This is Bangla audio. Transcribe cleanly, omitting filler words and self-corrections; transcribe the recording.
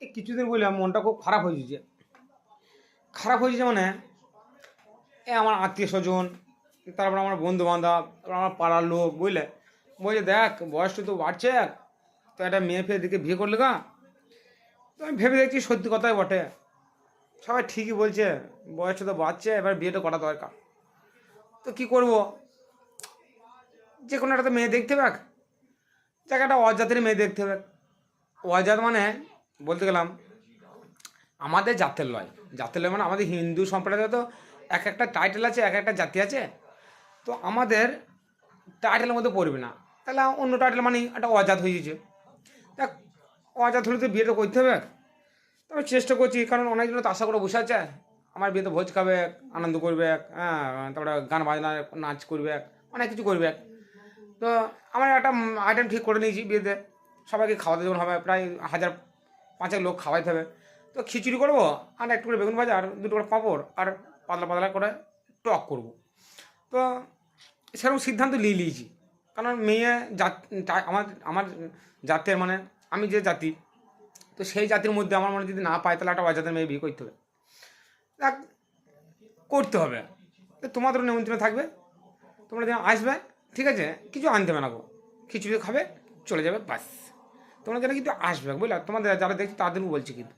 এই কিছুদিন বললাম মনটা খুব খারাপ হয়ে গেছে। খারাপ হয়ে গেছে মানে আমার আত্মীয় স্বজন, তারপর আমার বন্ধু বান্ধব, তারপর আমার পাড়ার লোক বুঝলে, বলছে দেখ বয়সটা তো বাড়ছে, তো একটা মেয়ে ফেয়ে দিকে বিয়ে করলে গা। তো আমি ভেবে দেখছি সত্যি কথাই বটে, সবাই ঠিকই বলছে, বয়সটা তো বাড়ছে, এবার বিয়েটা করা দরকার। তো কি করব, যে কোনো একটা তো মেয়ে দেখতে হবে, জায়গাটা অজাতের মেয়ে দেখতে হবে। অজাত মানে বলতে গেলাম আমাদের জাতের লয়। জাতের লয় মানে আমাদের হিন্দু সম্প্রদায়ে তো এক একটা টাইটেল আছে, এক একটা জাতি আছে। তো আমাদের টাইটেলের মধ্যে পড়বে না, তাহলে অন্য টাইটেল মানে একটা অজাত হয়ে গেছে। দেখ, অজাত হলে তো বিয়েটা করতে হবে। তবে চেষ্টা করছি, কারণ অনেকজন তো আশা করে বসে আছে আমার বিয়েতে ভোজ খাবে, আনন্দ করবে, হ্যাঁ, তারপরে গান বাজনা নাচ করবে, অনেক কিছু করবে। তো আমার একটা আইটেম ঠিক করে নিয়েছি বিয়েতে, সবাইকে খাওয়াতে যেমন হবে, প্রায় 1000-5 লোক খাওয়াইতে হবে। তো খিচুড়ি করবো, আর একটু করে বেগুন ভাজা, আর দুটো করে পাঁপড়, আর পাতলা পাতলা করে টক করবো। তো সেরকম সিদ্ধান্ত নিয়ে নিয়েছি, কারণ মেয়ে জাত আমার আমার জাতের মানে আমি যে জাতি, তো সেই জাতির মধ্যে আমার মনে যদি না পায়, তাহলে একটা অজাতের মেয়ে বিয়ে করতে হবে। দেখ, করতে হবে। তো তোমাদেরও নিমন্ত্রণ থাকবে, তোমরা যেন আসবে, ঠিক আছে? কিছু আনতে হবে না গো, খিচুড়ি খাবে, চলে যাবে, বাস। তোমরা যেন কিন্তু আসবে, বুঝলে? তোমাদের যারা দেখছি তাদেরও বলছি কিন্তু।